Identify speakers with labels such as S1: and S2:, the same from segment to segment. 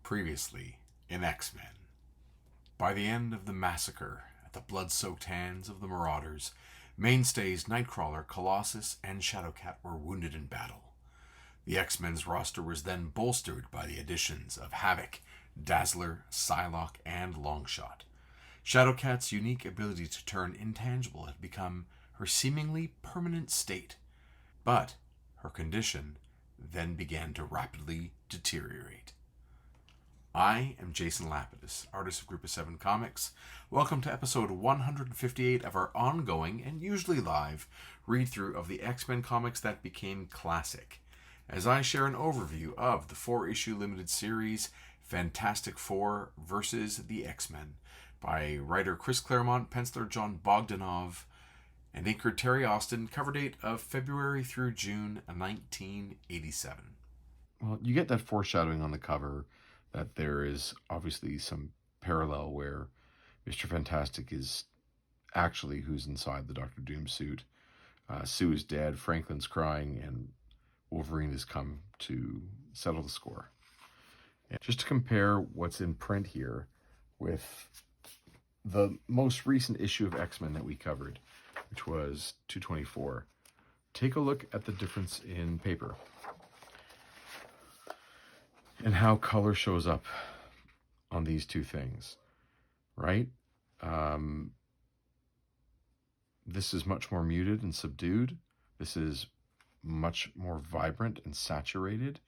S1: Previously in X-Men. By the end of the massacre at the blood-soaked hands of the Marauders, mainstays Nightcrawler, Colossus, and Shadowcat were wounded in battle. The X-Men's roster was then bolstered by the additions of Havoc, Dazzler, Psylocke, and Longshot. Shadowcat's unique ability to turn intangible had become her seemingly permanent state, but her condition then began to rapidly deteriorate. I am Jason Lapidus, artist of Group of 7 Comics. Welcome to episode 158 of our ongoing and usually live read-through of the X-Men comics that became classic, as I share an overview of the 4-issue limited series Fantastic Four vs. the X-Men by writer Chris Claremont, penciler Jon Bogdanove, and inker Terry Austin, cover date of February through June 1987.
S2: Well, you get that foreshadowing on the cover that there is obviously some parallel where Mr. Fantastic is actually who's inside the Doctor Doom suit. Sue is dead, Franklin's crying, and Wolverine has come to settle the score. And just to compare what's in print here with the most recent issue of X-Men that we covered, which was 224, take a look at the difference in paper and how color shows up on these two things, right? This is much more muted and subdued. This is much more vibrant and saturated.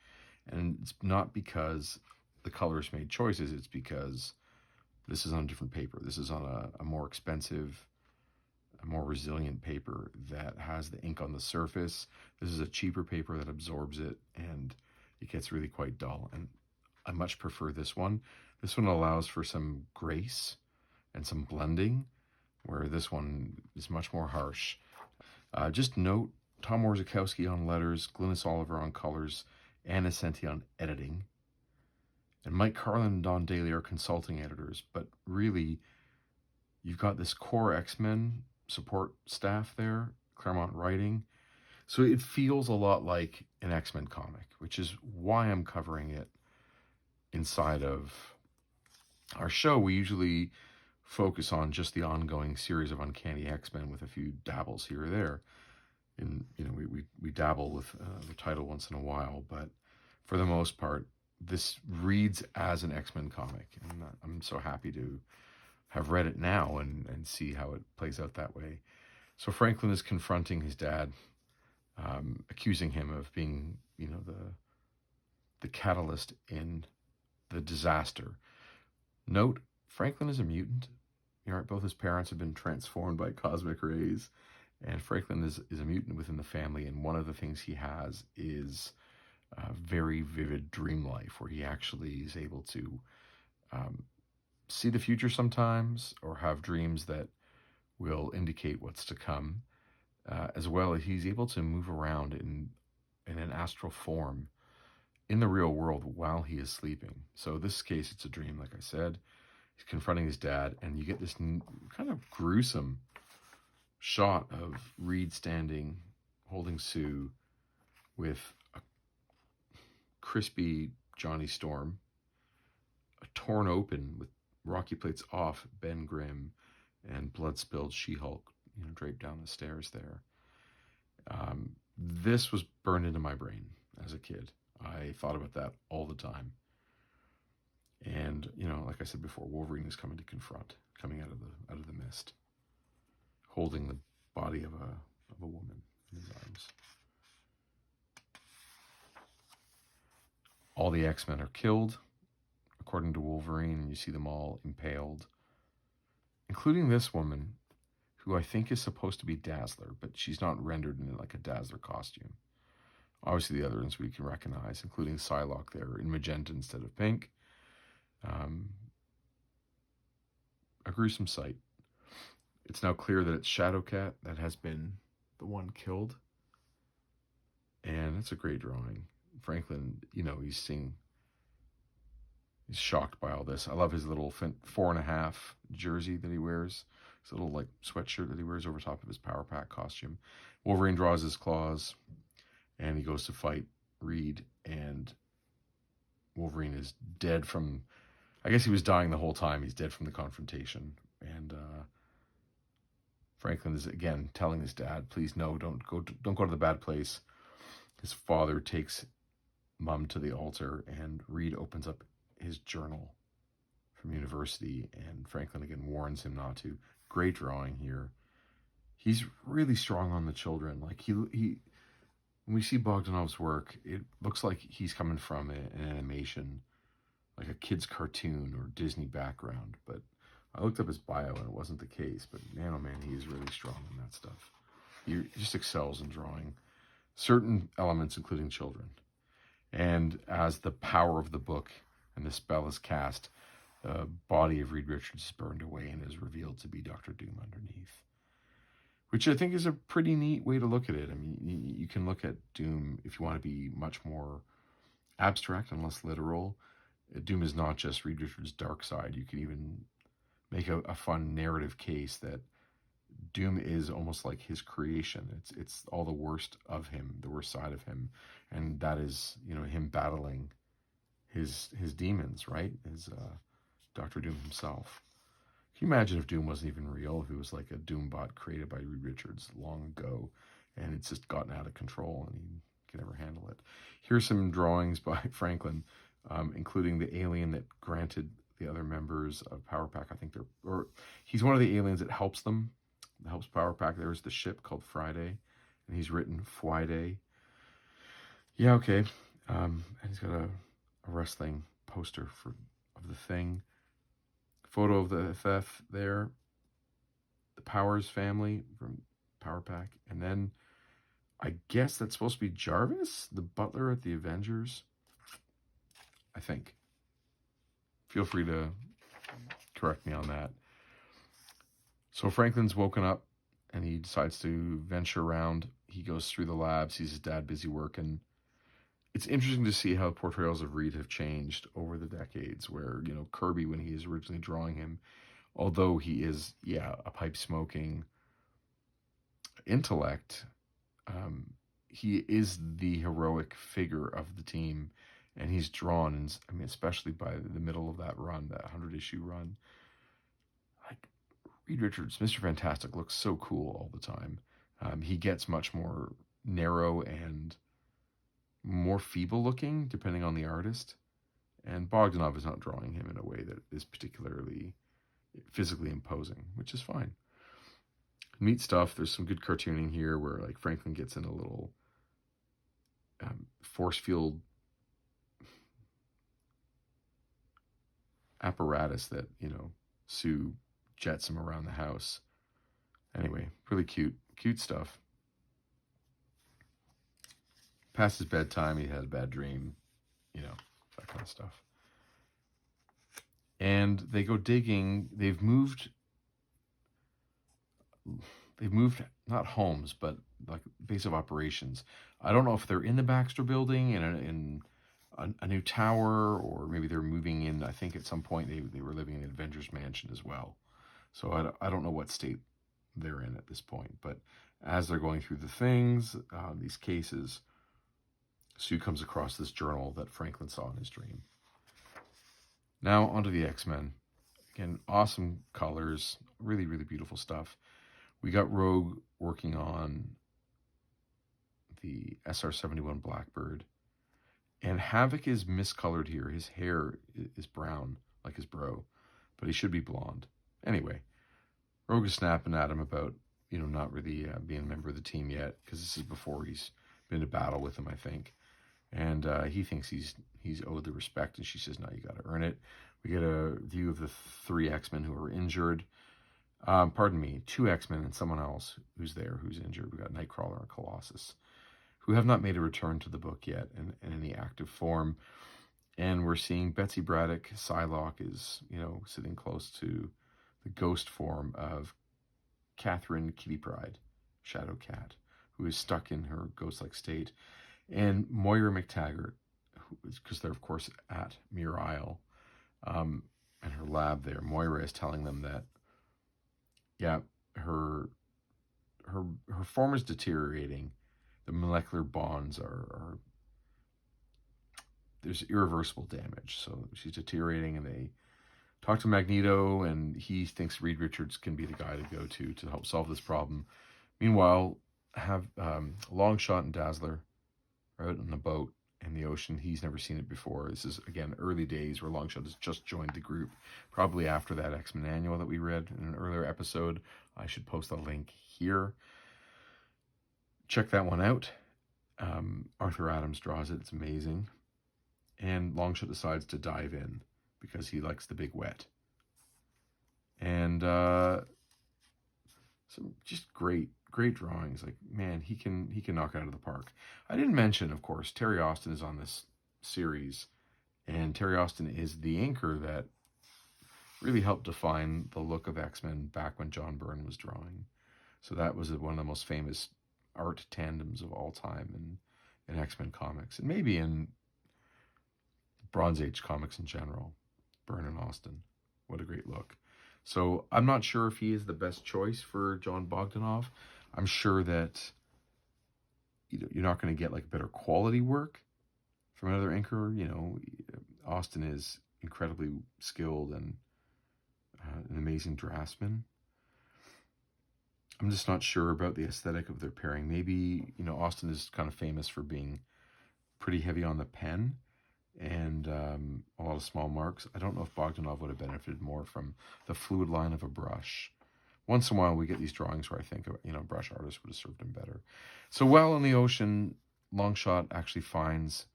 S2: And it's not because the colorist made choices, it's because this is on a different paper. This is on a more expensive, a more resilient paper that has the ink on the surface. This is a cheaper paper that absorbs it, and it gets really quite dull, and I much prefer this one. This one allows for some grace and some blending, where this one is much more harsh. Just note, Tom Warzikowski on letters, Glynis Oliver on colors, Anna Senti on editing, and Mike Carlin and Don Daly are consulting editors, but really, you've got this core X-Men support staff there, Claremont writing, so it feels a lot like an X-Men comic, which is why I'm covering it inside of our show. We usually focus on just the ongoing series of Uncanny X-Men with a few dabbles here or there. And, you know, we dabble with the title once in a while, but for the most part, this reads as an X-Men comic. And I'm so happy to have read it now and see how it plays out that way. So Franklin is confronting his dad, accusing him of being, you know, the catalyst in the disaster. Note, Franklin is a mutant. You know, both his parents have been transformed by cosmic rays, and Franklin is a mutant within the family, and one of the things he has is a very vivid dream life, where he actually is able to see the future sometimes, or have dreams that will indicate what's to come. As well as he's able to move around in an astral form in the real world while he is sleeping. So in this case, it's a dream, like I said. He's confronting his dad, and you get this kind of gruesome shot of Reed standing, holding Sue, with a crispy Johnny Storm, a torn open with Rocky plates off Ben Grimm, and blood-spilled She-Hulk, you know, draped down the stairs there. This was burned into my brain as a kid. I thought about that all the time. And, you know, like I said before, Wolverine is coming to confront, coming out of the mist, holding the body of a woman in his arms. All the X-Men are killed, according to Wolverine, and you see them all impaled, including this woman, who I think is supposed to be Dazzler, but she's not rendered in like a Dazzler costume. Obviously the other ones we can recognize, including Psylocke there in magenta instead of pink. A gruesome sight. It's now clear that it's Shadowcat that has been the one killed. And it's a great drawing. Franklin, you know, he's shocked by all this. I love his little 4.5 jersey that he wears. His little like sweatshirt that he wears over top of his Power Pack costume. Wolverine draws his claws, and he goes to fight Reed, and Wolverine is dead from, I guess he was dying the whole time. He's dead from the confrontation. And Franklin is again telling his dad, please no, don't go to the bad place. His father takes Mum to the altar, and Reed opens up his journal from university, and Franklin again warns him not to. Great drawing here. He's really strong on the children. Like he when we see Bogdanove's work, it looks like he's coming from an animation, like a kid's cartoon or Disney background. But I looked up his bio and it wasn't the case. But man, oh man, he is really strong in that stuff. He just excels in drawing certain elements, including children. And as the power of the book and the spell is cast, the body of Reed Richards is burned away and is revealed to be Dr. Doom underneath. Which I think is a pretty neat way to look at it. I mean, you can look at Doom if you want to be much more abstract and less literal. Doom is not just Reed Richards' dark side. You can even make a fun narrative case that Doom is almost like his creation. It's all the worst of him, the worst side of him, and that is, you know, him battling his demons, right? His Dr. Doom himself. Can you imagine if Doom wasn't even real? If it was like a Doom bot created by Reed Richards long ago, and it's just gotten out of control, and he can never handle it. Here's some drawings by Franklin, including the alien that granted the other members of Power Pack. I think he's one of the aliens that helps them. That helps Power Pack. There's the ship called Friday, and he's written Friday. Yeah, okay. And he's got a wrestling poster of the Thing. Photo of the FF there. The Powers family from Power Pack. And then I guess that's supposed to be Jarvis, the butler at the Avengers. I think. Feel free to correct me on that. So Franklin's woken up and he decides to venture around. He goes through the lab, sees his dad busy working. It's interesting to see how portrayals of Reed have changed over the decades, where, you know, Kirby, when he is originally drawing him, although he is, a pipe-smoking intellect, he is the heroic figure of the team, and he's drawn, and I mean, especially by the middle of that run, that 100-issue run, like, Reed Richards, Mr. Fantastic, looks so cool all the time. He gets much more narrow and more feeble looking, depending on the artist. And Bogdanove is not drawing him in a way that is particularly physically imposing, which is fine. Neat stuff. There's some good cartooning here where, like, Franklin gets in a little force field apparatus that, you know, Sue jets him around the house. Anyway, really cute stuff. Past his bedtime, he had a bad dream, you know, that kind of stuff. And they go digging. They've moved not homes, but like base of operations. I don't know if they're in the Baxter building in a new tower, or maybe they're moving in. I think at some point they were living in the Avengers Mansion as well. So I don't know what state they're in at this point. But as they're going through the things, these cases, Sue comes across this journal that Franklin saw in his dream. Now onto the X-Men. Again, awesome colors, really, really beautiful stuff. We got Rogue working on the SR-71 Blackbird. And Havoc is miscolored here. His hair is brown, like his bro, but he should be blonde. Anyway, Rogue is snapping at him about, you know, not really being a member of the team yet, because this is before he's been to battle with him, I think. And he thinks he's owed the respect, and she says, no, you got to earn it. We get a view of the 3 X-Men who are injured. 2 X-Men and someone else who's injured. We got Nightcrawler and Colossus, who have not made a return to the book yet in any active form. And we're seeing Betsy Braddock. Psylocke is, you know, sitting close to the ghost form of Catherine Kitty Pryde, Shadow Cat, who is stuck in her ghost-like state. And Moira McTaggart, because they're, of course, at Muir Isle, and her lab there. Moira is telling them that, her form is deteriorating. The molecular bonds are there's irreversible damage. So she's deteriorating, and they talk to Magneto, and he thinks Reed Richards can be the guy to go to help solve this problem. Meanwhile, have Longshot and Dazzler are out on a boat in the ocean. He's never seen it before. This is, again, early days where Longshot has just joined the group, probably after that X-Men annual that we read in an earlier episode. I should post a link here. Check that one out. Arthur Adams draws it. It's amazing. And Longshot decides to dive in because he likes the big wet. And some just great drawings. Like, man, he can knock it out of the park. I didn't mention, of course, Terry Austin is on this series, and Terry Austin is the inker that really helped define the look of X-Men back when John Byrne was drawing. So that was one of the most famous art tandems of all time in X-Men comics, and maybe in Bronze Age comics in general. Byrne and Austin. What a great look. So I'm not sure if he is the best choice for Jon Bogdanove. I'm sure that you're not going to get like better quality work from another inker. You know, Austin is incredibly skilled and an amazing draftsman. I'm just not sure about the aesthetic of their pairing. Maybe, you know, Austin is kind of famous for being pretty heavy on the pen and a lot of small marks. I don't know if Bogdanove would have benefited more from the fluid line of a brush. Once in a while, we get these drawings where I think, you know, brush artists would have served him better. So while in the ocean, Longshot actually finds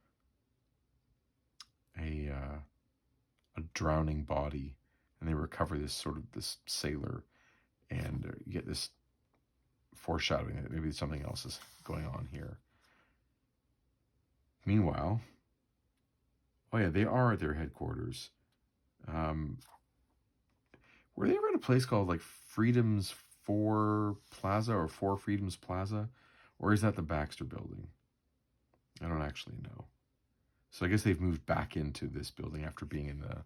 S2: a drowning body, and they recover this sailor, and you get this foreshadowing that maybe something else is going on here. Meanwhile, oh yeah, they are at their headquarters. Were they ever at a place called like Freedom's 4 Plaza or 4 Freedoms Plaza? Or is that the Baxter building? I don't actually know. So I guess they've moved back into this building after being in the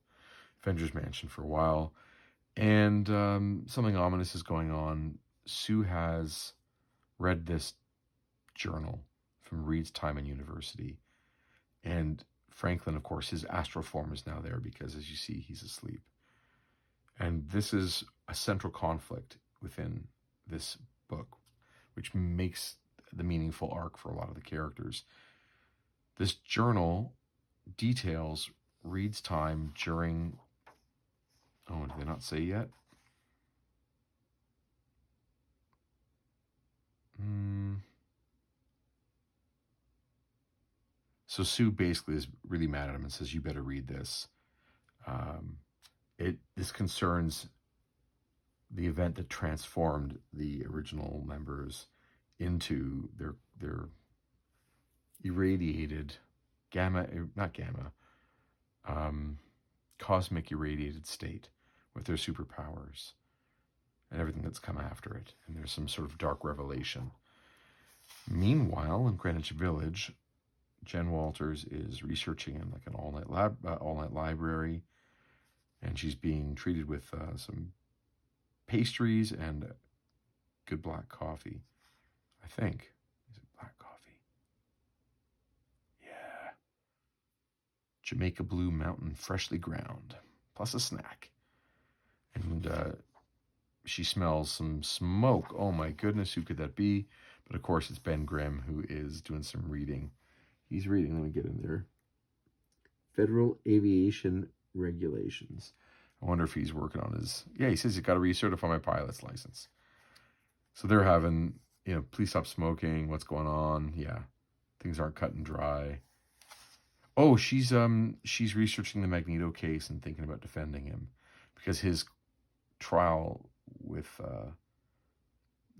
S2: Avengers Mansion for a while. And something ominous is going on. Sue has read this journal from Reed's time in university. And Franklin, of course, his astral form is now there because, as you see, he's asleep. And this is a central conflict within this book, which makes the meaningful arc for a lot of the characters. This journal details Reed's time during... Oh, did they not say yet? So Sue basically is really mad at him and says, you better read this. This concerns the event that transformed the original members into their irradiated cosmic irradiated state with their superpowers and everything that's come after it. And there's some sort of dark revelation. Meanwhile, in Greenwich Village, Jen Walters is researching in like an all-night library, and she's being treated with some pastries and good black coffee. I think. Is it black coffee? Yeah. Jamaica Blue Mountain freshly ground, plus a snack. And she smells some smoke. Oh my goodness, who could that be? But of course, it's Ben Grimm, who is doing some reading. He's reading, let me get in there. Federal Aviation Regulations. I wonder if he's working on his... Yeah, he says he's got to recertify my pilot's license. So they're having, you know, please stop smoking. What's going on? Yeah, things aren't cut and dry. Oh, she's researching the Magneto case and thinking about defending him because his trial with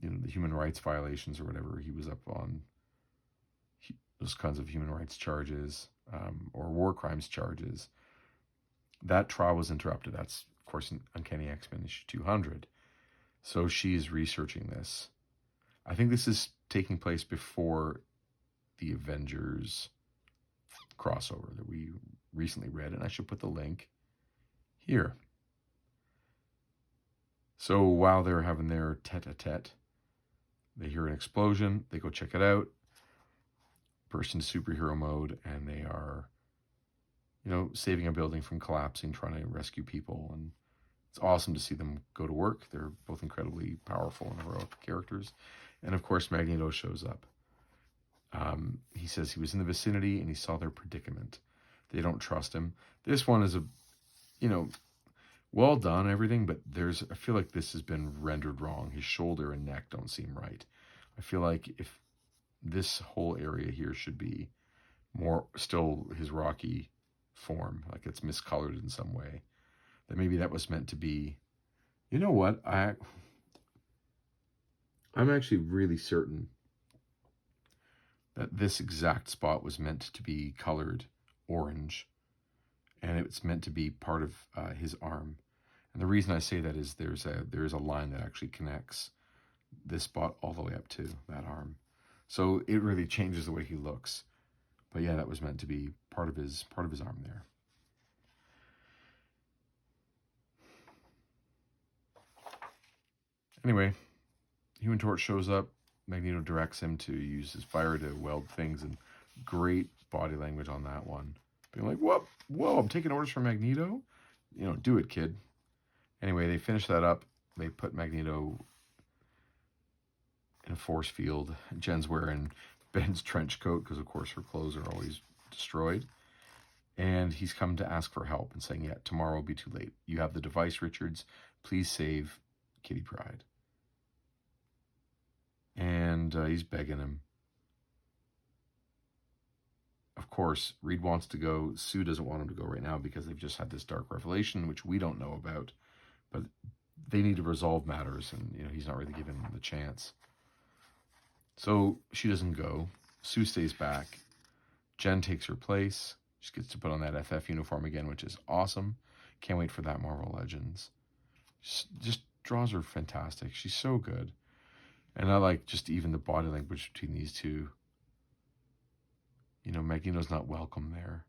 S2: you know, the human rights violations or whatever he was up on, those kinds of human rights charges or war crimes charges. That trial was interrupted. That's, of course, in Uncanny X-Men issue 200. So she is researching this. I think this is taking place before the Avengers crossover that we recently read, and I should put the link here. So while they're having their tete-a-tete, they hear an explosion. They go check it out. Burst into superhero mode, and they are saving a building from collapsing, trying to rescue people. And it's awesome to see them go to work. They're both incredibly powerful and heroic characters. And of course, Magneto shows up. He says he was in the vicinity and he saw their predicament. They don't trust him. This one is well done, everything, but I feel like this has been rendered wrong. His shoulder and neck don't seem right. I feel like if this whole area here should be more still his Rocky form, like it's miscolored in some way, that maybe that was meant to be. You know what? I'm actually really certain that this exact spot was meant to be colored orange, and it's meant to be part of his arm. And the reason I say that is there's a line that actually connects this spot all the way up to that arm. So it really changes the way he looks. But yeah, that was meant to be part of his arm there. Anyway, Human Torch shows up. Magneto directs him to use his fire to weld things, and great body language on that one. Being like, whoa, I'm taking orders from Magneto? Do it, kid. Anyway, they finish that up. They put Magneto in a force field. Jen's wearing Ben's trench coat because, of course, her clothes are always destroyed. And he's come to ask for help and saying, yeah, tomorrow will be too late. You have the device, Richards. Please save Kitty Pryde. And he's begging him. Of course, Reed wants to go. Sue doesn't want him to go right now because they've just had this dark revelation, which we don't know about. But they need to resolve matters, and he's not really giving them the chance. So she doesn't go. Sue stays back. Jen takes her place. She gets to put on that FF uniform again, which is awesome. Can't wait for that Marvel Legends. Just draws her fantastic. She's so good. And I like just even the body language between these two. Magneto's not welcome there.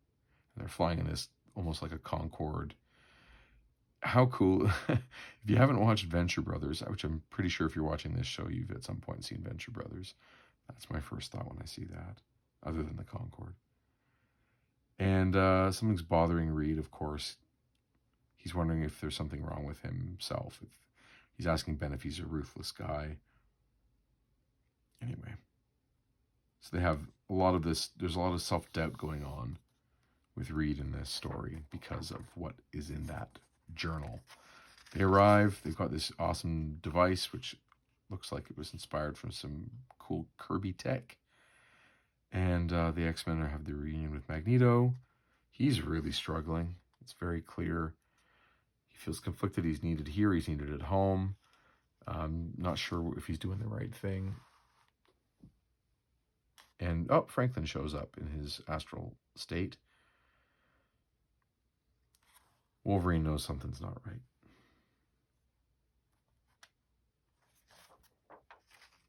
S2: And they're flying in this almost like a Concorde. How cool. If you haven't watched Venture Brothers, which I'm pretty sure if you're watching this show, you've at some point seen Venture Brothers. That's my first thought when I see that, other than the Concorde. And something's bothering Reed, of course. He's wondering if there's something wrong with himself. He's asking Ben if he's a ruthless guy. Anyway. So they have a lot of this. There's a lot of self-doubt going on with Reed in this story because of what is in that journal. They arrive. They've got this awesome device, which looks like it was inspired from some cool Kirby tech. And the X-Men have the reunion with Magneto. He's really struggling. It's very clear. He feels conflicted. He's needed here. He's needed at home. Not sure if he's doing the right thing. And, Franklin shows up in his astral state. Wolverine knows something's not right.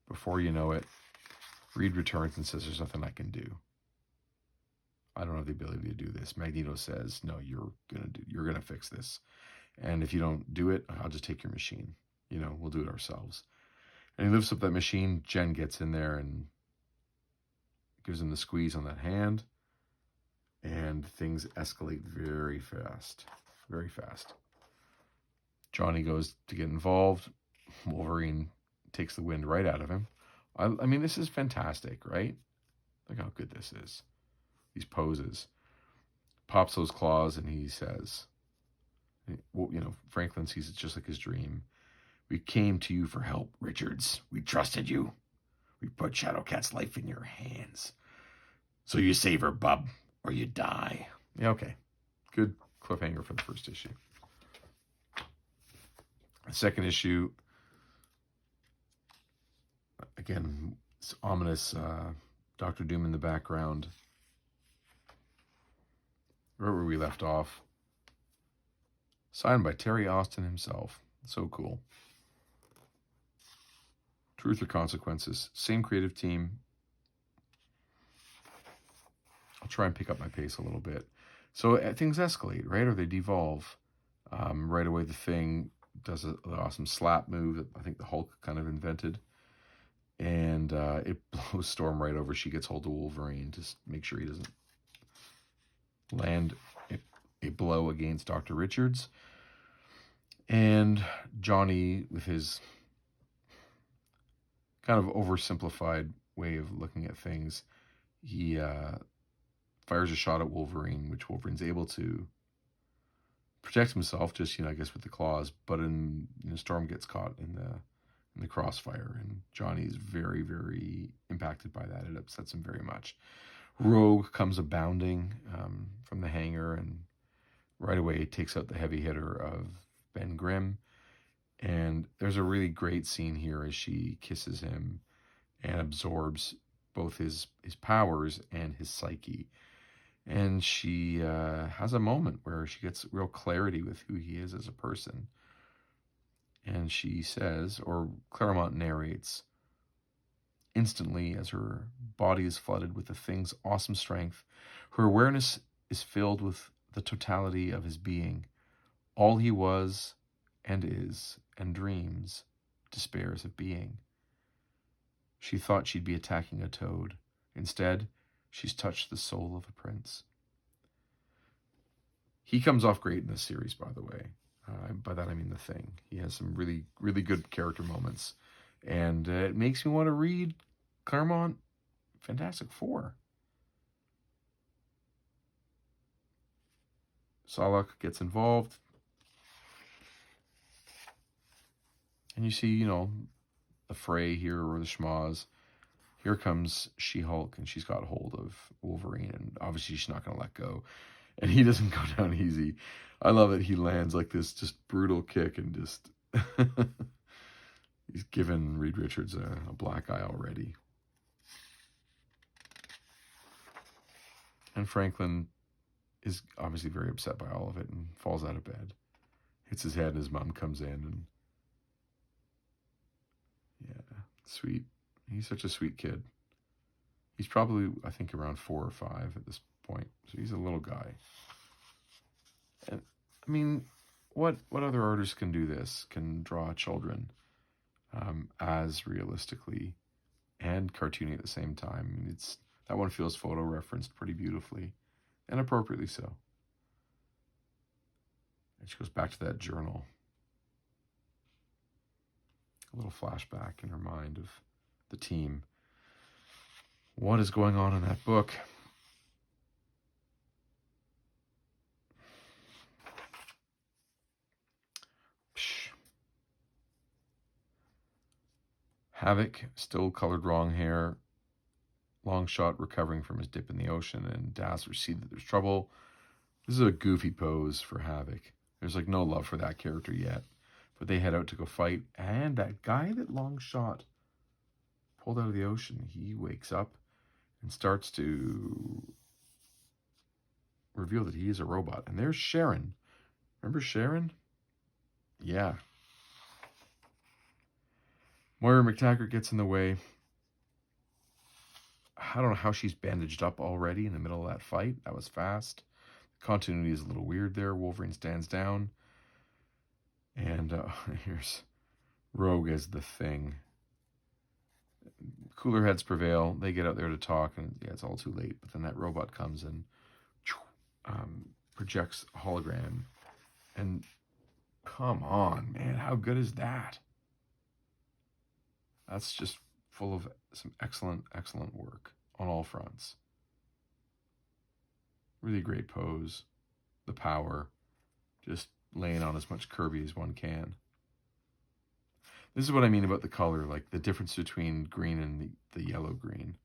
S2: Before you know it, Reed returns and says, there's nothing I can do. I don't have the ability to do this. Magneto says, no, you're gonna fix this. And if you don't do it, I'll just take your machine. We'll do it ourselves. And he lifts up that machine. Jen gets in there and gives him the squeeze on that hand. And things escalate very fast. Very fast. Johnny goes to get involved. Wolverine takes the wind right out of him. I mean, this is fantastic, right? Look how good this is. These poses. Pops those claws and he says, Franklin sees it just like his dream. We came to you for help, Richards. We trusted you. We put Shadowcat's life in your hands. So you save her, bub, or you die. Yeah, okay. Good cliffhanger for the first issue. The second issue, again, it's ominous. Dr. Doom in the background. Right where we left off. Signed by Terry Austin himself. So cool. Truth or Consequences. Same creative team. I'll try and pick up my pace a little bit. So things escalate, right? Or they devolve. Right away, the Thing does an awesome slap move that I think the Hulk kind of invented. And it blows Storm right over. She gets hold of Wolverine to make sure he doesn't land a blow against Dr. Richards. And Johnny, with his kind of oversimplified way of looking at things, he fires a shot at Wolverine, which Wolverine's able to protect himself, just, I guess with the claws. But Storm gets caught in the crossfire, and Johnny's very, very impacted by that. It upsets him very much. Rogue comes abounding from the hangar, and right away takes out the heavy hitter of Ben Grimm. And there's a really great scene here as she kisses him and absorbs both his powers and his psyche. And she has a moment where she gets real clarity with who he is as a person. And she says, or Claremont narrates, instantly as her body is flooded with the Thing's awesome strength, her awareness is filled with the totality of his being. All he was and is and dreams, despairs of being. She thought she'd be attacking a toad. Instead, she's touched the soul of a prince. He comes off great in this series, by the way. By that I mean the Thing. He has some really, really good character moments. And it makes me want to read Claremont Fantastic Four. Salak gets involved. And you see, the fray here, or the schmoz. Here comes She-Hulk, and she's got hold of Wolverine, and obviously she's not going to let go. And he doesn't go down easy. I love it. He lands like this just brutal kick, and just he's given Reed Richards a black eye already. And Franklin is obviously very upset by all of it and falls out of bed. Hits his head, and his mom comes in, and yeah, sweet. He's such a sweet kid. He's probably, I think, around 4 or 5 at this point. So he's a little guy. And I mean, what other artists can do this? Can draw children as realistically and cartoony at the same time. I mean, that one feels photo referenced pretty beautifully, and appropriately so. And she goes back to that journal. A little flashback in her mind of the team. What is going on in that book? Havoc, still colored wrong hair. Longshot recovering from his dip in the ocean, and Dazzler see that there's trouble. This is a goofy pose for Havoc. There's no love for that character yet. But they head out to go fight, and that guy that Longshot pulled out of the ocean, he wakes up and starts to reveal that he is a robot. And there's Sharon. Remember Sharon? Yeah. Moira McTaggart gets in the way. I don't know how she's bandaged up already in the middle of that fight. That was fast. Continuity is a little weird there. Wolverine stands down. And here's Rogue as the Thing. Cooler heads prevail. They get out there to talk, and yeah, it's all too late. But then that robot comes and projects a hologram. And come on, man, how good is that? That's just full of some excellent, excellent work on all fronts. Really great pose. The power. Just laying on as much Kirby as one can. This is what I mean about the color. The difference between green and the yellow green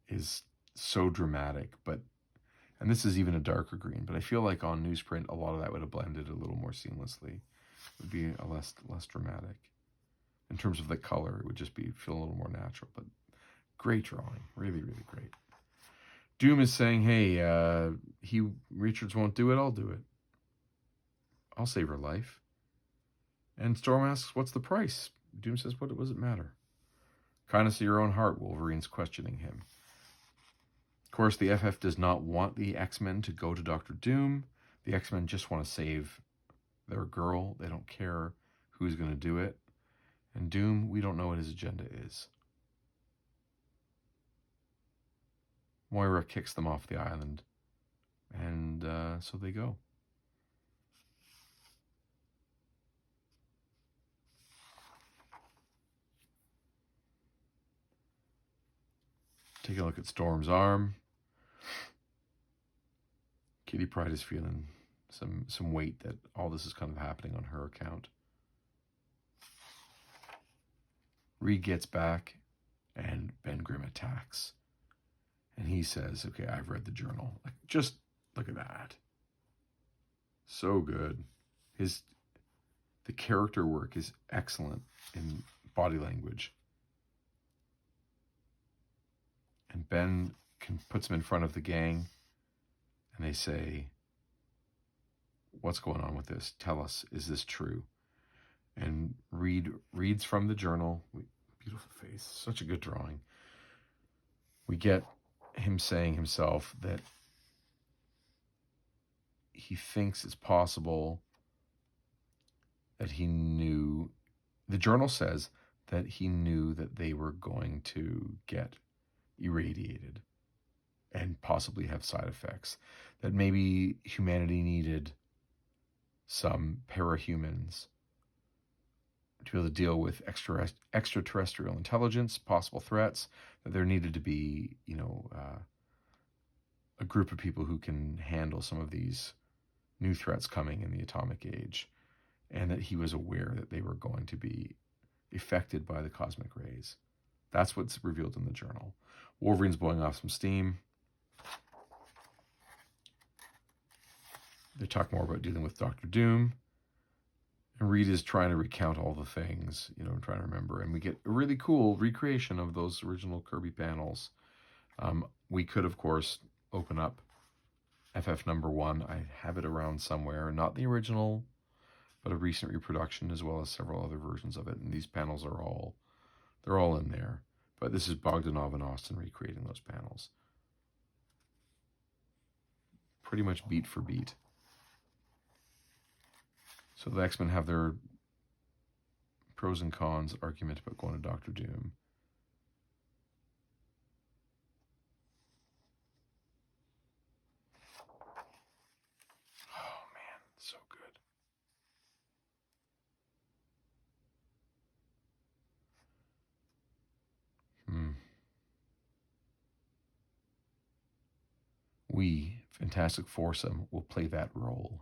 S2: is so dramatic. And this is even a darker green. But I feel like on newsprint, a lot of that would have blended a little more seamlessly. It would be a less dramatic. In terms of the color, it would just feel a little more natural. But great drawing. Really, really great. Doom is saying, hey, Richards won't do it, I'll do it. I'll save her life. And Storm asks, what's the price? Doom says, what does it matter? Kindness of your own heart, Wolverine's questioning him. Of course, the FF does not want the X-Men to go to Dr. Doom. The X-Men just want to save their girl. They don't care who's going to do it. And Doom, we don't know what his agenda is. Moira kicks them off the island. And so they go. Taking a look at Storm's arm. Kitty Pryde is feeling some weight that all this is kind of happening on her account. Reed gets back, and Ben Grimm attacks. And he says, okay, I've read the journal. Like, just look at that. So good. The character work is excellent in body language. And Ben puts him in front of the gang, and they say, what's going on with this? Tell us, is this true? And Reed reads from the journal. Beautiful face, such a good drawing. We get him saying himself that he thinks it's possible that he knew, the journal says that he knew that they were going to get irradiated and possibly have side effects, that maybe humanity needed some parahumans to be able to deal with extraterrestrial intelligence, possible threats, that there needed to be, a group of people who can handle some of these new threats coming in the atomic age, and that he was aware that they were going to be affected by the cosmic rays. That's what's revealed in the journal. Wolverine's blowing off some steam. They talk more about dealing with Dr. Doom. And Reed is trying to recount all the things, trying to remember. And we get a really cool recreation of those original Kirby panels. We could, of course, open up FF number 1. I have it around somewhere. Not the original, but a recent reproduction, as well as several other versions of it. And these panels they're all in there. But this is Bogdanove and Austin recreating those panels. Pretty much beat for beat. So the X-Men have their pros and cons argument about going to Dr. Doom. Oh man, so good. We, Fantastic Foursome, will play that role,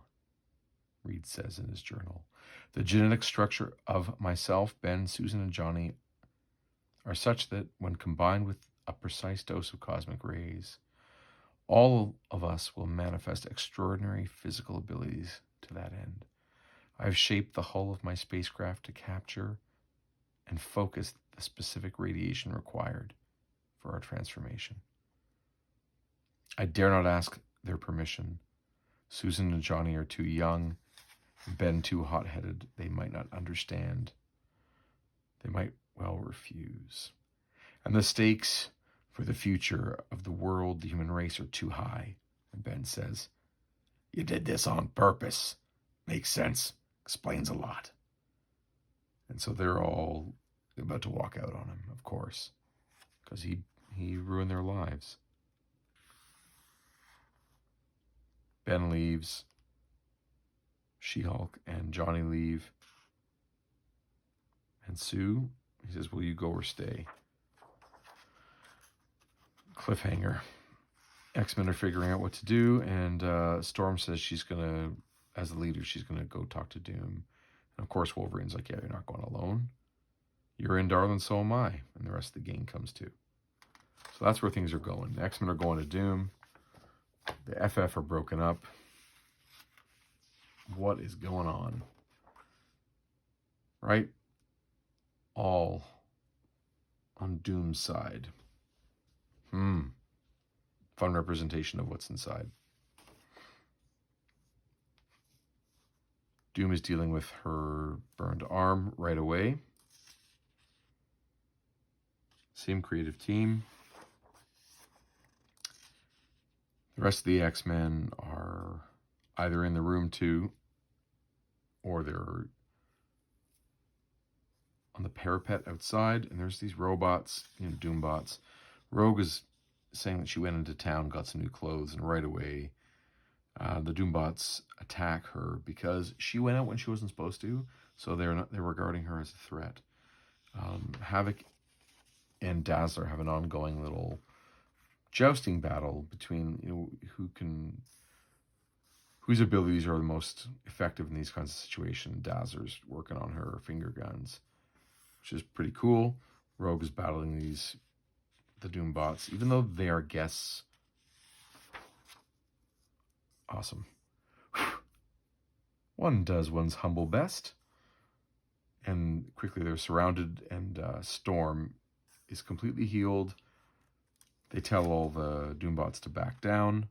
S2: Reed says in his journal. The genetic structure of myself, Ben, Susan, and Johnny are such that when combined with a precise dose of cosmic rays, all of us will manifest extraordinary physical abilities to that end. I've shaped the hull of my spacecraft to capture and focus the specific radiation required for our transformation. I dare not ask their permission. Susan and Johnny are too young, Ben too hot-headed. They might not understand. They might well refuse. And the stakes for the future of the world, the human race, are too high. And Ben says, you did this on purpose. Makes sense. Explains a lot. And so they're all about to walk out on him, of course, because he ruined their lives. Ben leaves. She-Hulk and Johnny leave. And Sue, he says, will you go or stay? Cliffhanger. X-Men are figuring out what to do, and Storm says she's going to, as the leader, she's going to go talk to Doom. And of course, Wolverine's like, yeah, you're not going alone. You're in, darling, so am I. And the rest of the gang comes too. So that's where things are going. The X-Men are going to Doom. The FF are broken up. What is going on? Right? All on Doom's side. Fun representation of what's inside. Doom is dealing with her burned arm right away. Same creative team. The rest of the X-Men are either in the room too, or they're on the parapet outside, and there's these robots, Doombots. Rogue is saying that she went into town, got some new clothes, and right away the Doombots attack her because she went out when she wasn't supposed to, so they're regarding her as a threat. Havoc and Dazzler have an ongoing little jousting battle between whose abilities are the most effective in these kinds of situations. Dazzler's working on her finger guns, which is pretty cool. Rogue is battling the Doom bots, even though they are guests. Awesome. One does one's humble best. And quickly they're surrounded, and Storm is completely healed. They tell all the Doombots to back down.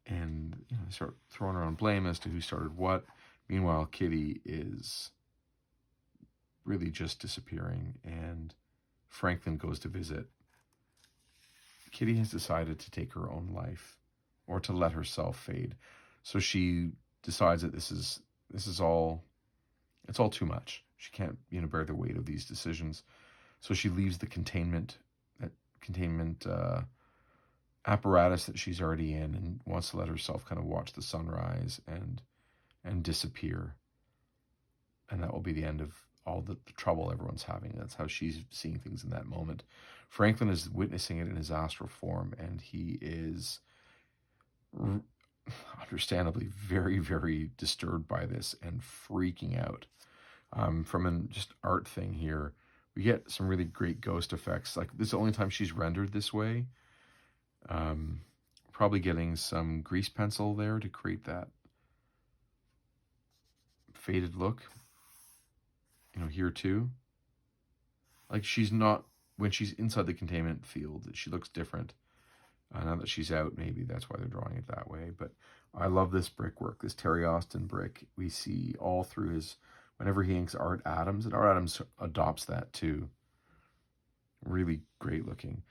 S2: And they start throwing around blame as to who started what. Meanwhile, Kitty is really just disappearing, and Franklin goes to visit. Kitty has decided to take her own life, or to let herself fade. So she decides that this is all, it's all too much. She can't, bear the weight of these decisions. So she leaves the containment apparatus that she's already in, and wants to let herself kind of watch the sunrise and disappear. And that will be the end of all the trouble everyone's having. That's how she's seeing things in that moment. Franklin is witnessing it in his astral form, and he is understandably very, very disturbed by this and freaking out. From an just art thing here, we get some really great ghost effects. Like, this is the only time she's rendered this way. Probably getting some grease pencil there to create that faded look. Here too. Like, she's not, when she's inside the containment field, she looks different. Now that she's out, maybe that's why they're drawing it that way. But I love this brickwork, this Terry Austin brick. We see all through his, whenever he inks Art Adams, and Art Adams adopts that too. Really great looking.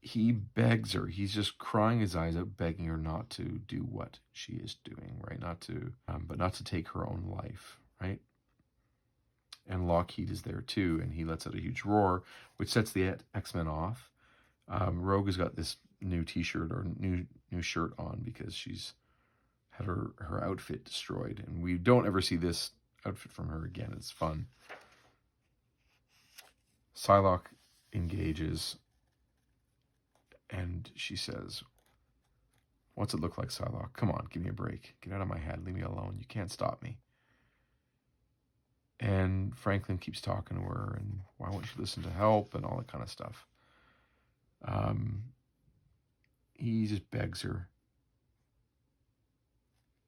S2: He begs her. He's just crying his eyes out, begging her not to do what she is doing, right? But not to take her own life, right? And Lockheed is there too, and he lets out a huge roar, which sets the X-Men off. Rogue has got this new t-shirt or new shirt on because she's had her outfit destroyed, and we don't ever see this outfit from her again. It's fun. Psylocke engages, and she says, "What's it look like, Psylocke? Come on, give me a break. Get out of my head. Leave me alone. You can't stop me." And Franklin keeps talking to her, and why won't you listen to help, and all that kind of stuff. He just begs her.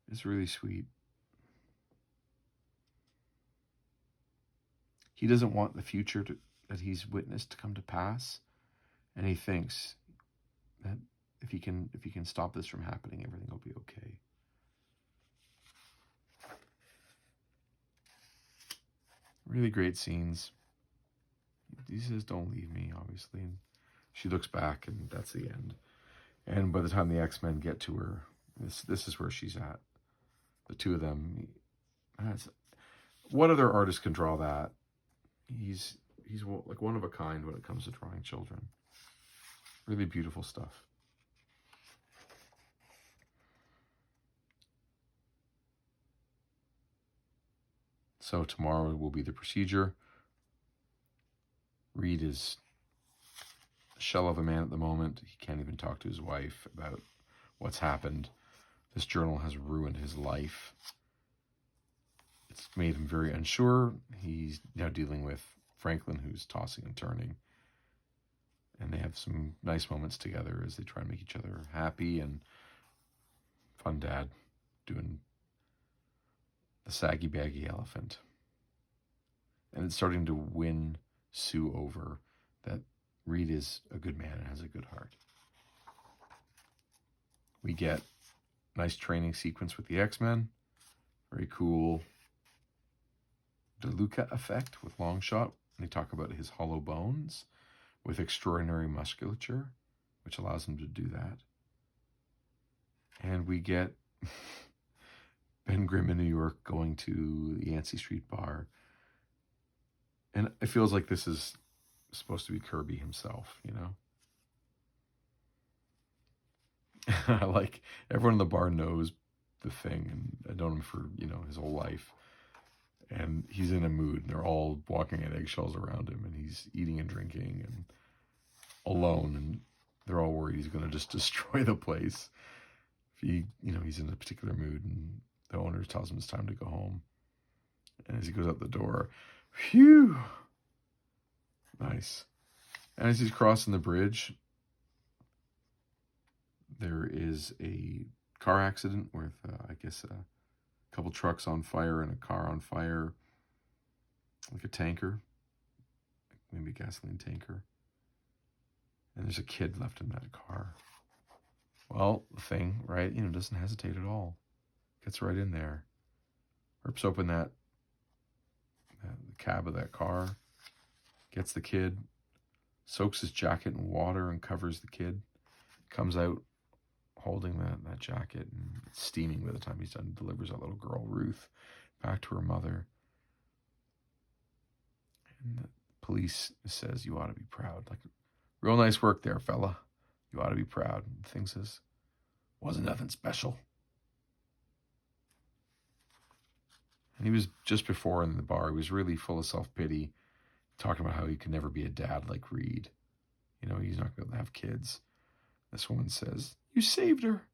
S2: It's really sweet. He doesn't want the future that he's witnessed to come to pass, and he thinks that if he can stop this from happening, everything will be okay. Really great scenes. He says, "Don't leave me," obviously. And she looks back, and that's the end. And by the time the X-Men get to her, this is where she's at. The two of them. What other artist can draw that? He's like one of a kind when it comes to drawing children. Really beautiful stuff. So tomorrow will be the procedure. Reed is a shell of a man at the moment. He can't even talk to his wife about what's happened. This journal has ruined his life. It's made him very unsure. He's now dealing with Franklin, who's tossing and turning. And they have some nice moments together as they try and make each other happy, and fun dad doing the saggy baggy elephant. And it's starting to win Sue over that Reed is a good man and has a good heart. We get a nice training sequence with the X-Men. Very cool DeLuca effect with Longshot. They talk about his hollow bones with extraordinary musculature, which allows him to do that. And we get Ben Grimm in New York going to the Yancey Street bar. And it feels like this is supposed to be Kirby himself, Like, everyone in the bar knows the Thing, and I've known him for, his whole life. And he's in a mood, and they're all walking on eggshells around him, and he's eating and drinking and alone. And they're all worried he's going to just destroy the place. If he's in a particular mood, and the owner tells him it's time to go home. And as he goes out the door, phew, nice. And as he's crossing the bridge, there is a car accident with, I guess, a couple trucks on fire and a car on fire, like a tanker, maybe a gasoline tanker. And there's a kid left in that car. Well, the thing, right, doesn't hesitate at all. Gets right in there. Rips open the cab of that car, gets the kid, soaks his jacket in water and covers the kid, comes out holding that jacket and steaming by the time he's done, delivers that little girl, Ruth, back to her mother. And the police says, "You ought to be proud. Like, real nice work there, fella. You ought to be proud." And the thing says, "Wasn't nothing special." And he was, just before in the bar, he was really full of self-pity, talking about how he could never be a dad like Reed. He's not going to be able to have kids. This woman says, "You saved her.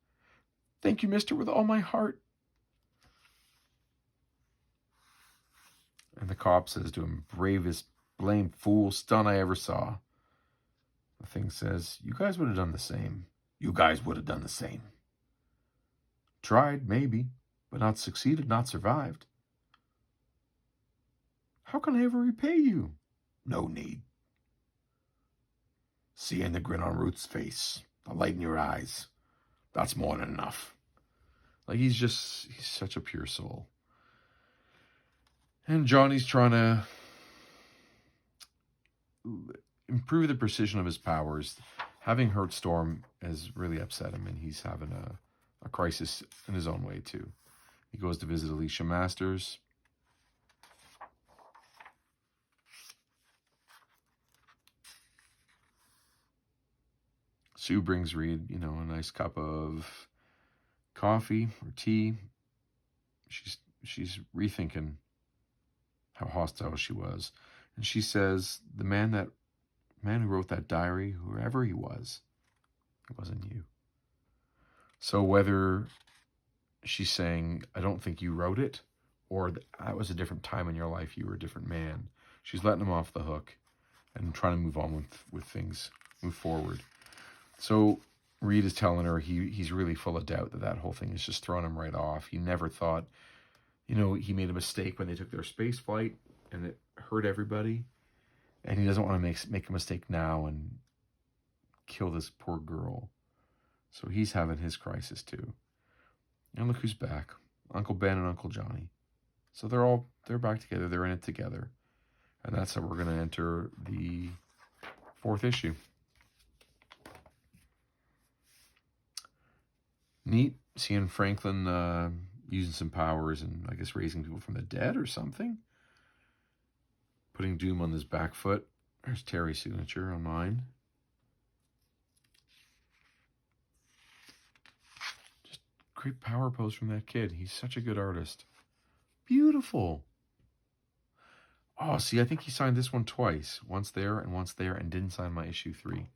S2: Thank you, mister, with all my heart." And the cop says to him, "Bravest blame fool stunt I ever saw." The thing says, "You guys would have done the same. You guys would have done the same. Tried, maybe, but not succeeded, not survived. How can I ever repay you?" "No need. Seeing the grin on Ruth's face, the light in your eyes, that's more than enough." Like, he's such a pure soul. And Johnny's trying to improve the precision of his powers. Having hurt Storm has really upset him, and he's having a crisis in his own way, too. He goes to visit Alicia Masters. Sue brings Reed, a nice cup of coffee or tea. She's rethinking how hostile she was. And she says, the man who wrote that diary, whoever he was, it wasn't you. So whether she's saying, "I don't think you wrote it," or "That was a different time in your life, you were a different man," she's letting him off the hook and trying to move on with things, move forward. So Reed is telling her he's really full of doubt that whole thing is just throwing him right off. He never thought, he made a mistake when they took their space flight and it hurt everybody. And he doesn't want to make a mistake now and kill this poor girl. So he's having his crisis too. And look who's back. Uncle Ben and Uncle Johnny. So they're back together. They're in it together. And that's how we're going to enter the 4th issue. Neat seeing Franklin using some powers and I guess raising people from the dead or something. Putting Doom on his back foot. There's Terry's signature on mine. Just great power pose from that kid. He's such a good artist. Beautiful. Oh, see, I think he signed this one twice. Once there, and didn't sign my issue 3.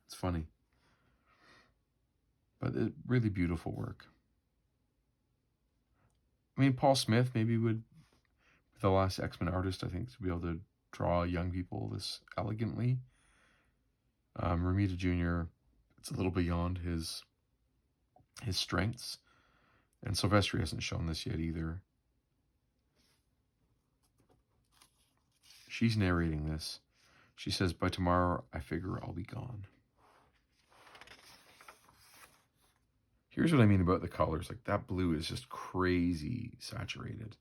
S2: It's funny. But really beautiful work. I mean, Paul Smith maybe would, the last X-Men artist, I think, to be able to draw young people this elegantly. Romita Jr., it's a little beyond his strengths. And Silvestri hasn't shown this yet either. She's narrating this. She says, "By tomorrow, I figure I'll be gone." Here's what I mean about the colors. Like, that blue is just crazy saturated.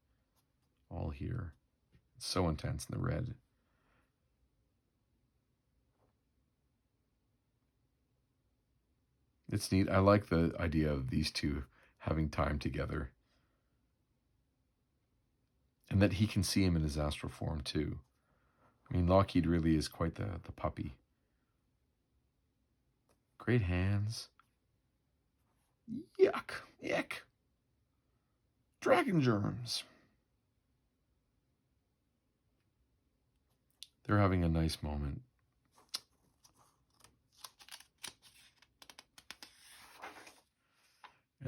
S2: All here. It's so intense in the red. It's neat. I like the idea of these two having time together. And that he can see him in his astral form, too. I mean, Lockheed really is quite the puppy. Great hands. Yuck. Ick. Dragon germs. They're having a nice moment.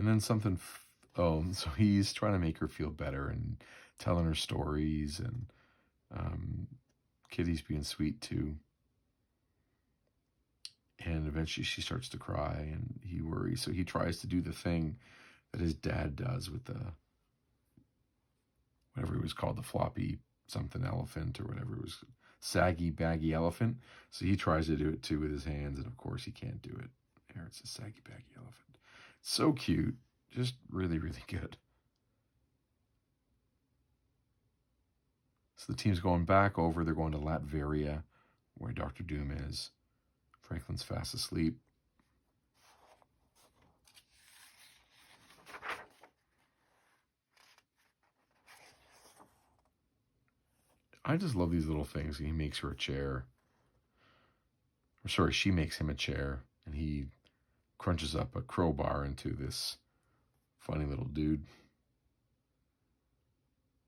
S2: And then something, so he's trying to make her feel better and telling her stories, and Kitty's being sweet too. And eventually she starts to cry and he worries. So he tries to do the thing that his dad does with the, whatever it was called, the floppy something elephant or whatever it was, saggy, baggy elephant. So he tries to do it too with his hands, and of course he can't do it. There, it's a saggy, baggy elephant. So cute. Just really, really good. So the team's going back over. They're going to Latveria, where Dr. Doom is. Franklin's fast asleep. I just love these little things. He makes her a chair. Or sorry, she makes him a chair, and he crunches up a crowbar into this funny little dude.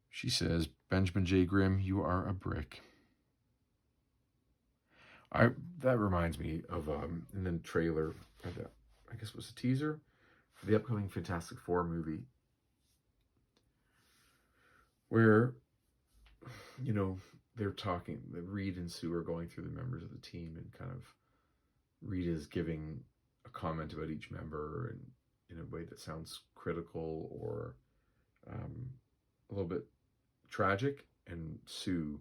S2: She says, "Benjamin J. Grimm, you are a brick." That reminds me of in the trailer, I guess it was a teaser for the upcoming Fantastic Four movie, where, you know, they're talking, Reed and Sue are going through the members of the team, and kind of Reed is giving a comment about each member, and in a way that sounds critical or a little bit tragic, and Sue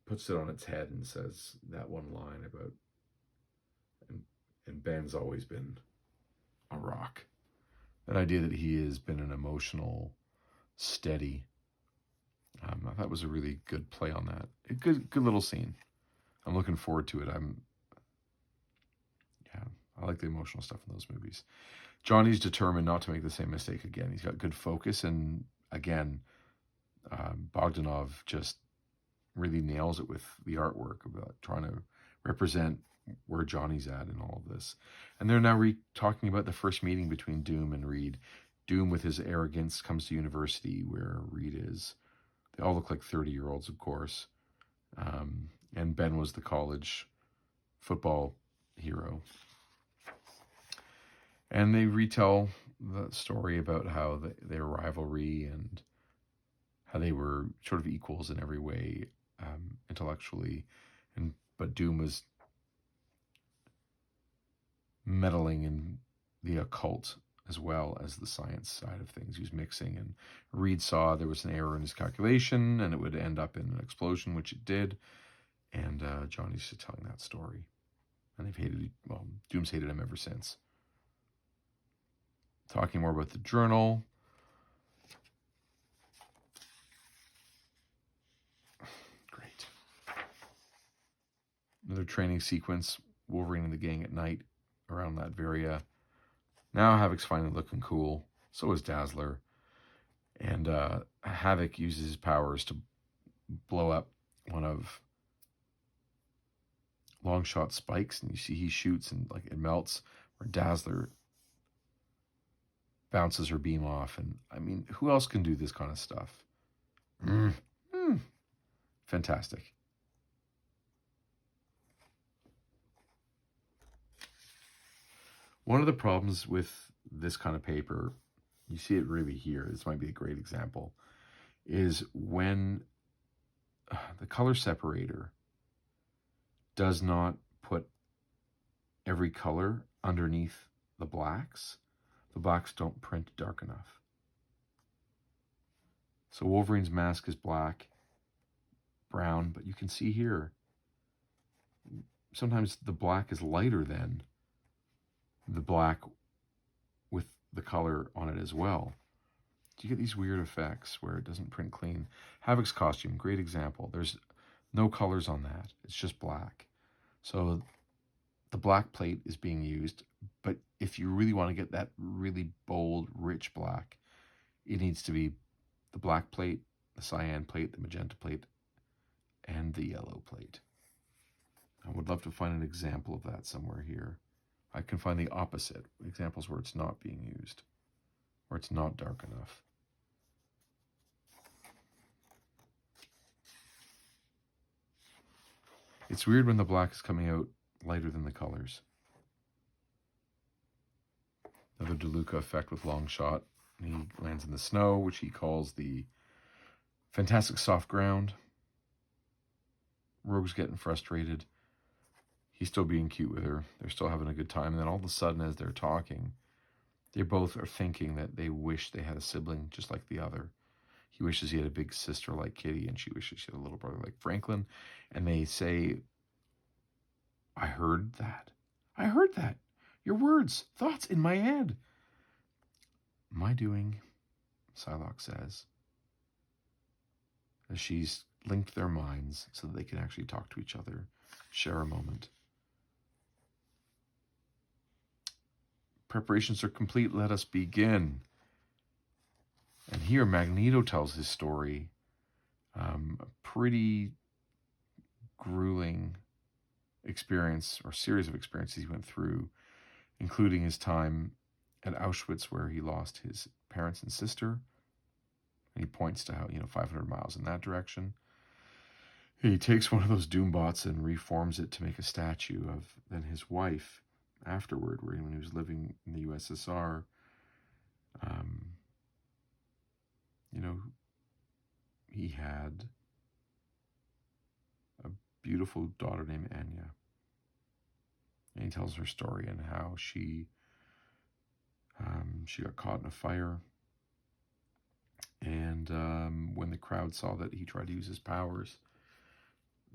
S2: puts it on its head and says that one line about, and Ben's always been a rock. That idea that he has been an emotional, steady. I thought it was a really good play on that. A good little scene. I'm looking forward to it. I like the emotional stuff in those movies. Johnny's determined not to make the same mistake again. He's got good focus, and again, Bogdanove just really nails it with the artwork about trying to represent where Johnny's at in all of this. And they're now talking about the first meeting between Doom and Reed. Doom, with his arrogance, comes to university where Reed is. They all look like 30-year-olds, of course. And Ben was the college football hero. And they retell the story about how their rivalry and how they were sort of equals in every way, intellectually, but Doom was meddling in the occult as well as the science side of things. He was mixing, and Reed saw there was an error in his calculation and it would end up in an explosion, which it did. And Johnny's just telling that story. And they've hated, Doom's hated him ever since. Talking more about the journal. Great. Another training sequence. Wolverine and the gang at night around Latveria. Now Havoc's finally looking cool. So is Dazzler. And Havoc uses his powers to blow up one of Longshot's spikes. And you see he shoots and like it melts. Where Dazzler bounces her beam off. And I mean, who else can do this kind of stuff? Fantastic. One of the problems with this kind of paper, you see it really here, this might be a great example, is when the color separator does not put every color underneath the blacks don't print dark enough. So Wolverine's mask is black, brown, but you can see here, sometimes the black is lighter than the black with the color on it as well. You get these weird effects where it doesn't print clean. Havoc's costume, great example. There's no colors on that. It's just black. So the black plate is being used, but if you really want to get that really bold, rich black, it needs to be the black plate, the cyan plate, the magenta plate, and the yellow plate. I would love to find an example of that somewhere here. I can find the opposite, examples where it's not being used, where it's not dark enough. It's weird when the black is coming out lighter than the colors. Another DeLuca effect with long shot. And he lands in the snow, which he calls the fantastic soft ground. Rogue's getting frustrated. He's still being cute with her. They're still having a good time. And then all of a sudden, as they're talking, they both are thinking that they wish they had a sibling just like the other. He wishes he had a big sister like Kitty, and she wishes she had a little brother like Franklin. And they say, I heard that. I heard that. Your words, thoughts in my head. My doing, Psylocke says, as she's linked their minds so that they can actually talk to each other, share a moment. Preparations are complete. Let us begin. And here Magneto tells his story, a pretty grueling experience or series of experiences he went through, including his time at Auschwitz where he lost his parents and sister. And he points to how, 500 miles in that direction. He takes one of those Doombots and reforms it to make a statue of then his wife afterward, when he was living in the USSR. He had a beautiful daughter named Anya. And he tells her story and how she got caught in a fire. And when the crowd saw that he tried to use his powers,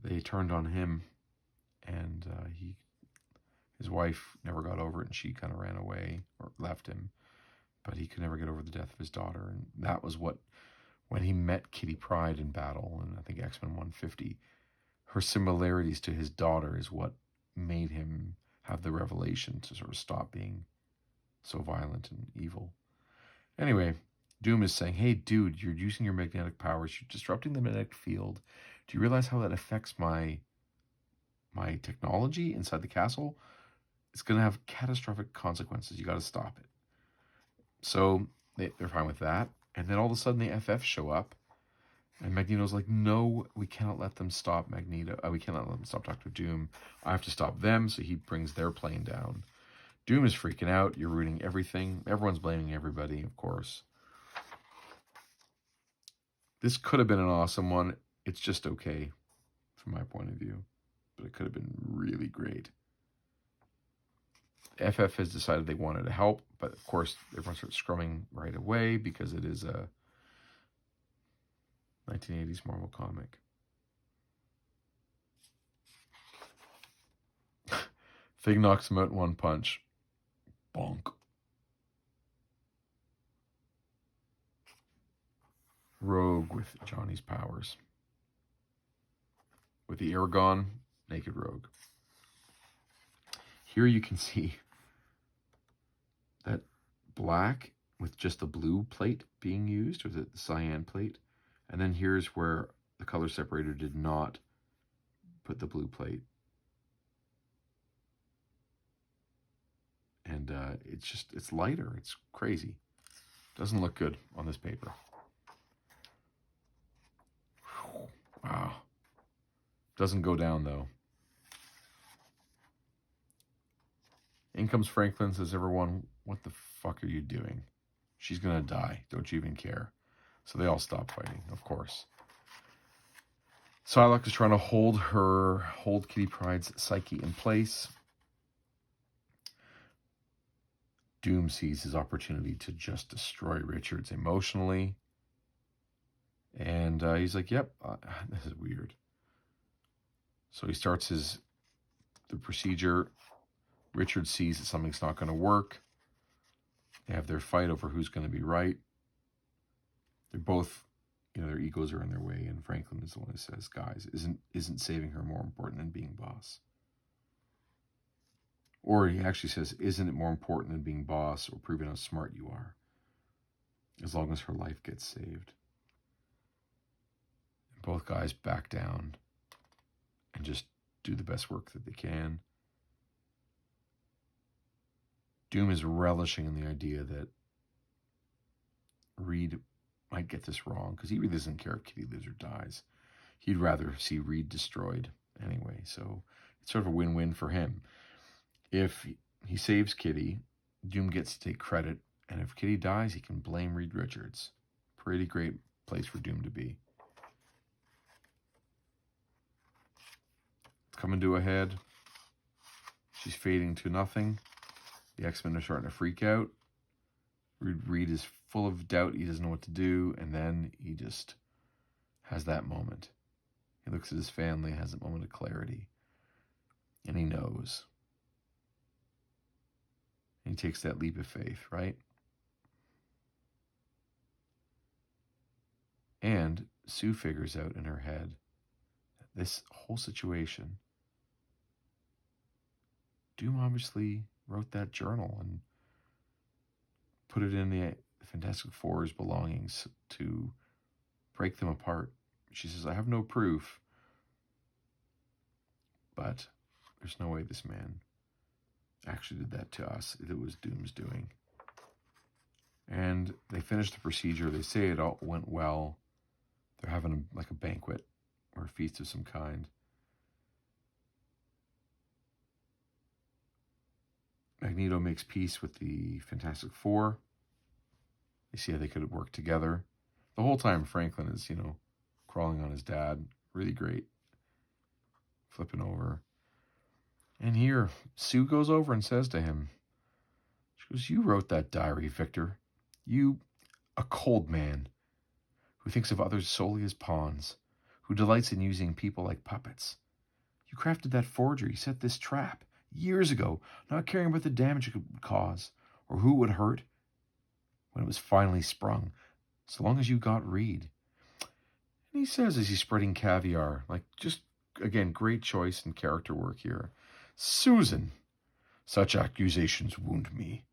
S2: they turned on him. And his wife never got over it, and she kind of ran away or left him. But he could never get over the death of his daughter. And that was when he met Kitty Pryde in battle, and I think X-Men 150, her similarities to his daughter is what made him have the revelation to sort of stop being so violent and evil. Anyway, Doom is saying, hey, dude, you're using your magnetic powers. You're disrupting the magnetic field. Do you realize how that affects my technology inside the castle? It's going to have catastrophic consequences. You got to stop it. So they're fine with that. And then all of a sudden the FF show up. And Magneto's like, no, we cannot let them stop Magneto. We cannot let them stop Dr. Doom. I have to stop them. So he brings their plane down. Doom is freaking out. You're ruining everything. Everyone's blaming everybody, of course. This could have been an awesome one. It's just okay from my point of view. But it could have been really great. FF has decided they wanted to help. But, of course, everyone starts scrumming right away because it is a 1980s Marvel comic. Fig knocks him out in one punch. Bonk. Rogue with Johnny's powers. With the air gone, naked Rogue. Here you can see that black with just the blue plate being used, or the cyan plate. And then here's where the color separator did not put the blue plate. And it's lighter. It's crazy. Doesn't look good on this paper. Wow. Doesn't go down, though. In comes Franklin, says, everyone, what the fuck are you doing? She's going to die. Don't you even care? So they all stop fighting, of course. Psylocke is trying to hold Kitty Pryde's psyche in place. Doom sees his opportunity to just destroy Richards emotionally. And he's like, yep, this is weird. So he starts the procedure. Richard sees that something's not going to work. They have their fight over who's going to be right. They're both, their egos are in their way. And Franklin is the one who says, guys, isn't saving her more important than being boss? Or he actually says, isn't it more important than being boss or proving how smart you are? As long as her life gets saved. And both guys back down and just do the best work that they can. Doom is relishing in the idea that Reed might get this wrong, because he really doesn't care if Kitty lives or dies. He'd rather see Reed destroyed anyway, so it's sort of a win-win for him. If he saves Kitty, Doom gets to take credit, and if Kitty dies, he can blame Reed Richards. Pretty great place for Doom to be. It's coming to a head. She's fading to nothing. The X-Men are starting to freak out. Reed is full of doubt. He doesn't know what to do, and then he just has that moment. He looks at his family, has a moment of clarity, and he knows. And he takes that leap of faith, right? And Sue figures out in her head that this whole situation, Doom obviously wrote that journal and put it in the Fantastic Four's belongings to break them apart. She says, I have no proof, but there's no way this man actually did that to us. It was Doom's doing. And they finish the procedure. They say it all went well. They're having like a banquet or a feast of some kind. Magneto makes peace with the Fantastic Four. They see how they could work together. The whole time Franklin is, crawling on his dad. Really great. Flipping over. And here, Sue goes over and says to him, she goes, you wrote that diary, Victor. You, a cold man, who thinks of others solely as pawns, who delights in using people like puppets. You crafted that forgery, set this trap, years ago, not caring about the damage it could cause, or who it would hurt, when it was finally sprung, so long as you got Reed. And he says as he's spreading caviar, just, again, great choice and character work here. Susan, such accusations wound me.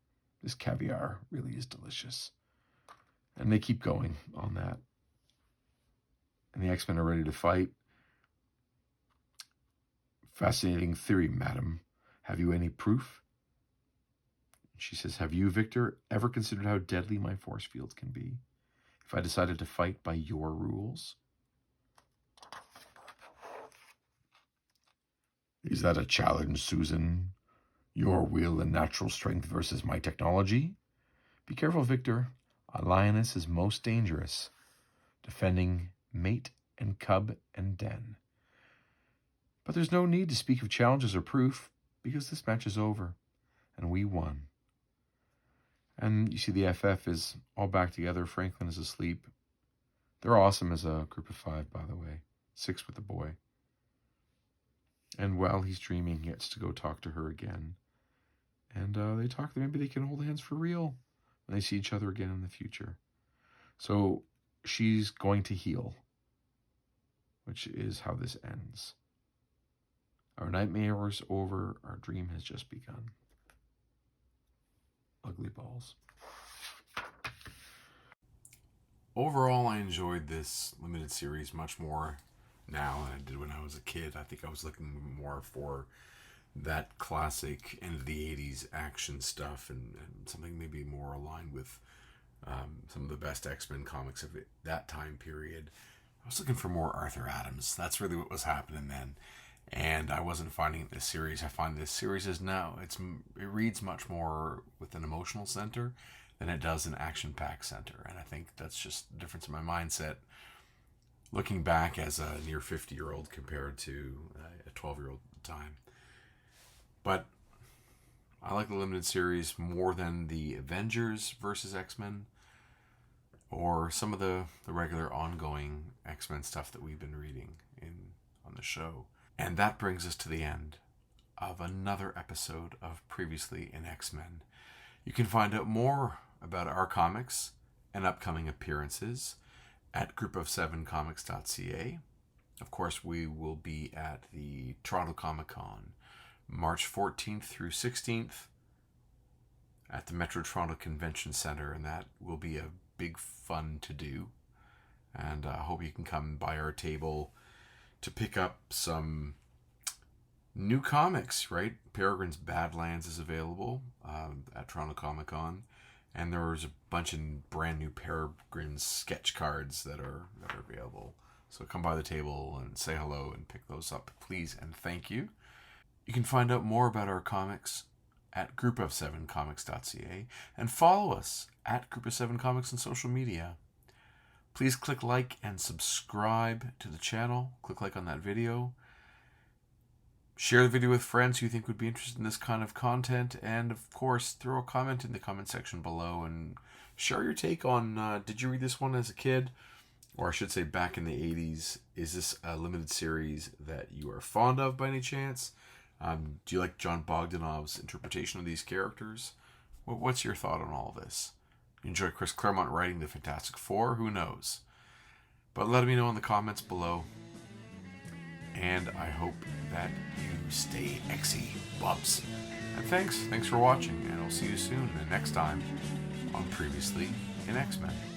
S2: This caviar really is delicious. And they keep going on that. And the X-Men are ready to fight. Fascinating theory, madam. Have you any proof? She says, have you, Victor, ever considered how deadly my force fields can be if I decided to fight by your rules? Is that a challenge, Susan? Your will and natural strength versus my technology? Be careful, Victor. A lioness is most dangerous, defending mate and cub and den. But there's no need to speak of challenges or proof, because this match is over, and we won. And you see the FF is all back together. Franklin is asleep. They're awesome as a group of 5, by the way. 6 with the boy. And while he's dreaming, he gets to go talk to her again. And they talk that maybe they can hold hands for real when they see each other again in the future. So she's going to heal, which is how this ends. Our nightmare is over. Our dream has just begun. Ugly balls.
S1: Overall, I enjoyed this limited series much more now than I did when I was a kid. I think I was looking more for that classic end of the 80s action stuff and something maybe more aligned with some of the best X-Men comics of that time period. I was looking for more Arthur Adams. That's really what was happening then. And I wasn't finding it in this series. I find this series is now, it reads much more with an emotional center than it does an action-packed center. And I think that's just the difference in my mindset looking back as a near 50-year-old compared to a 12-year-old at the time. But I like the limited series more than the Avengers versus X-Men or some of the regular ongoing X-Men stuff that we've been reading on the show. And that brings us to the end of another episode of Previously in X-Men. You can find out more about our comics and upcoming appearances at group7comics.ca. Of course, we will be at the Toronto Comic Con March 14th through 16th at the Metro Toronto Convention Centre, and that will be a big fun to do. And I hope you can come by our table to pick up some new comics, right? Peregrine's Badlands is available at Toronto Comic Con, and there's a bunch of brand new Peregrine's sketch cards that are available. So come by the table and say hello and pick those up, please, and thank you. You can find out more about our comics at group of7comics.ca and follow us at Group of 7 Comics on social media. Please click like and subscribe to the channel. Click like on that video. Share the video with friends who you think would be interested in this kind of content. And, of course, throw a comment in the comment section below and share your take on, did you read this one as a kid? Or I should say back in the 80s. Is this a limited series that you are fond of by any chance? Do you like Jon Bogdanove's interpretation of these characters? What's your thought on all this? You enjoy Chris Claremont writing the Fantastic Four? Who knows? But let me know in the comments below. And I hope that you stay Xy Bubs. And thanks for watching, and I'll see you soon and next time on Previously in X-Men.